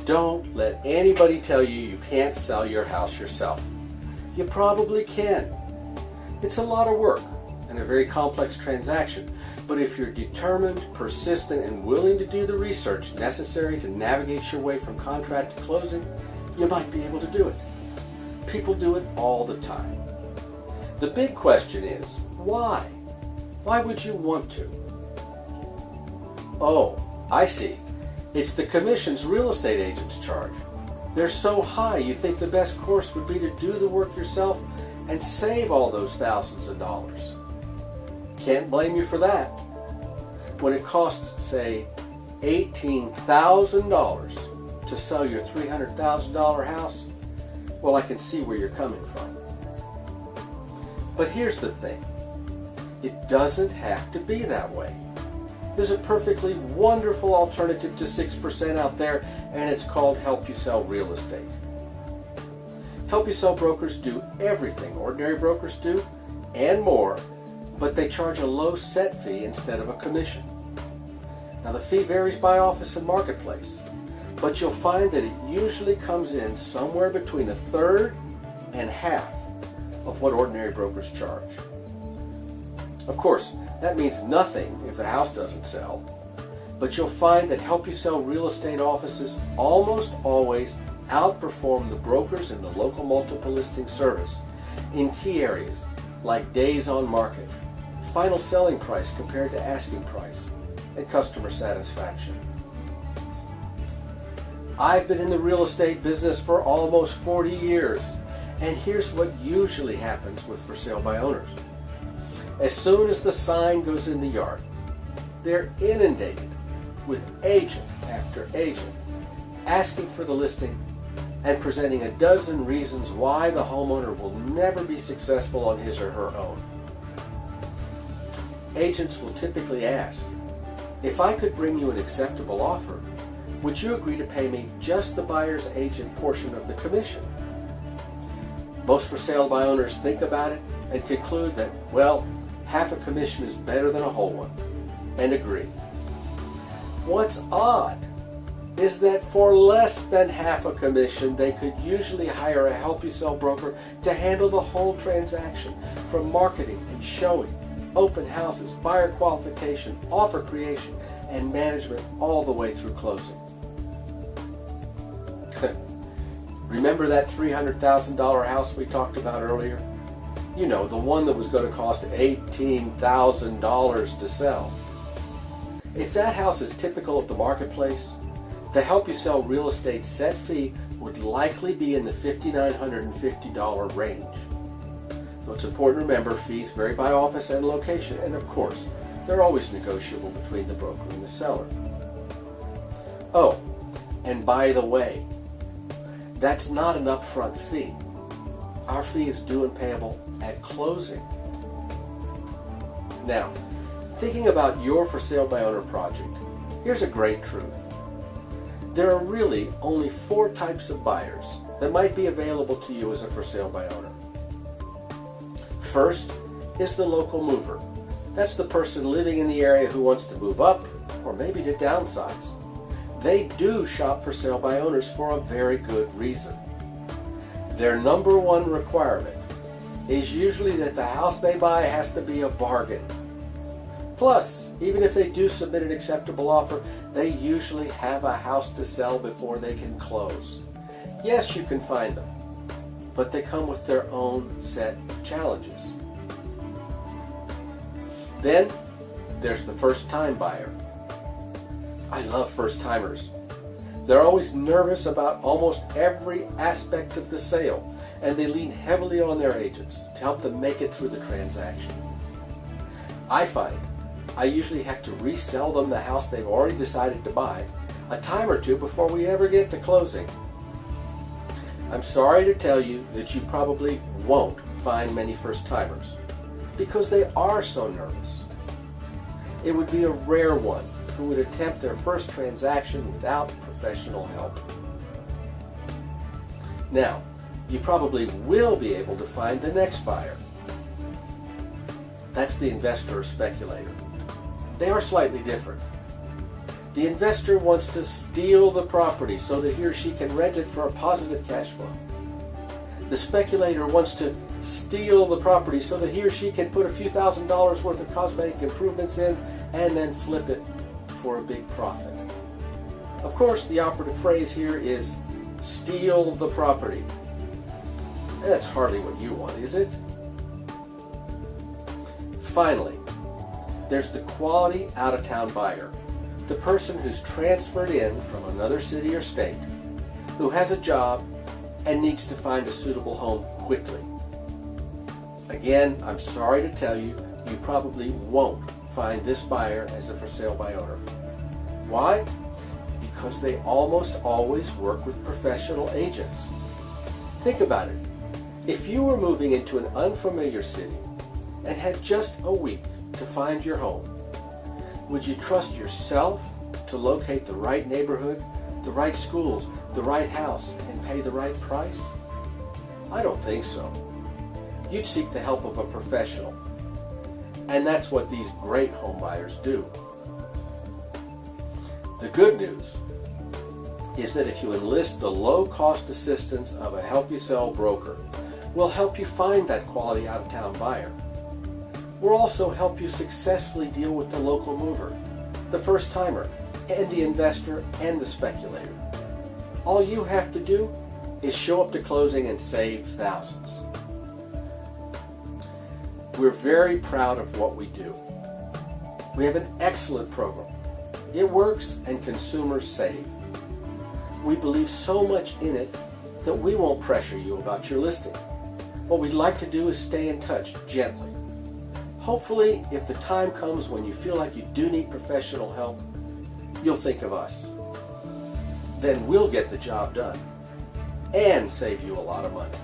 Don't let anybody tell you you can't sell your house yourself. You probably can. It's a lot of work and a very complex transaction, but if you're determined, persistent, and willing to do the research necessary to navigate your way from contract to closing, you might be able to do it. People do it all the time. The big question is, why? Why would you want to? Oh, I see. It's the commissions real estate agents charge. They're so high you think the best course would be to do the work yourself and save all those thousands of dollars. Can't blame you for that. When it costs, say, $18,000 to sell your $300,000 house, well, I can see where you're coming from. But here's the thing. It doesn't have to be that way. There's a perfectly wonderful alternative to 6% out there, and it's called Help You Sell Real Estate. Help You Sell brokers do everything ordinary brokers do and more, but they charge a low set fee instead of a commission. Now the fee varies by office and marketplace, but you'll find that it usually comes in somewhere between a third and half of what ordinary brokers charge. Of course, that means nothing if the house doesn't sell, but you'll find that Help You Sell real estate offices almost always outperform the brokers in the local multiple listing service in key areas like days on market, final selling price compared to asking price, and customer satisfaction. I've been in the real estate business for almost 40 years, and here's what usually happens with for sale by owners. As soon as the sign goes in the yard, they're inundated with agent after agent asking for the listing and presenting a dozen reasons why the homeowner will never be successful on his or her own. Agents will typically ask, if I could bring you an acceptable offer, would you agree to pay me just the buyer's agent portion of the commission? Most for sale by owners think about it and conclude that, well, half a commission is better than a whole one, and agree. What's odd is that for less than half a commission, they could usually hire a Help You Sell broker to handle the whole transaction, from marketing and showing, open houses, buyer qualification, offer creation, and management all the way through closing. Remember that $300,000 house we talked about earlier? You know, the one that was going to cost $18,000 to sell. If that house is typical of the marketplace, the Help You Sell real estate set fee would likely be in the $5,950 range. So it's important to remember fees vary by office and location, and of course, they're always negotiable between the broker and the seller. Oh, and by the way, that's not an upfront fee. Our fee is due and payable at closing. Now, thinking about your for sale by owner project, here's a great truth. There are really only 4 types of buyers that might be available to you as a for sale by owner. First is the local mover. That's the person living in the area who wants to move up or maybe to downsize. They do shop for sale by owners for a very good reason. Their number one requirement is usually that the house they buy has to be a bargain. Plus, even if they do submit an acceptable offer, they usually have a house to sell before they can close. Yes, you can find them, but they come with their own set of challenges. Then, there's the first-time buyer. I love first-timers. They're always nervous about almost every aspect of the sale, and they lean heavily on their agents to help them make it through the transaction. I find I usually have to resell them the house they've already decided to buy a time or two before we ever get to closing. I'm sorry to tell you that you probably won't find many first-timers because they are so nervous. It would be a rare one who would attempt their first transaction without professional help. Now, you probably will be able to find the next buyer. That's the investor or speculator. They are slightly different. The investor wants to steal the property so that he or she can rent it for a positive cash flow. The speculator wants to steal the property so that he or she can put a few $1,000s worth of cosmetic improvements in and then flip it for a big profit. Of course, the operative phrase here is steal the property. And that's hardly what you want, is it? Finally, there's the quality out-of-town buyer, the person who's transferred in from another city or state, who has a job and needs to find a suitable home quickly. Again, I'm sorry to tell you, you probably won't find this buyer as a for sale by owner. Why? Because they almost always work with professional agents. Think about it. If you were moving into an unfamiliar city and had just a week to find your home, would you trust yourself to locate the right neighborhood, the right schools, the right house, and pay the right price? I don't think so. You'd seek the help of a professional. And that's what these great home buyers do. The good news is that if you enlist the low-cost assistance of a help-you-sell broker, we'll help you find that quality out-of-town buyer. We'll also help you successfully deal with the local mover, the first-timer, and the investor and the speculator. All you have to do is show up to closing and save thousands. We're very proud of what we do. We have an excellent program. It works and consumers save. We believe so much in it that we won't pressure you about your listing. What we'd like to do is stay in touch gently. Hopefully, if the time comes when you feel like you do need professional help, you'll think of us. Then we'll get the job done and save you a lot of money.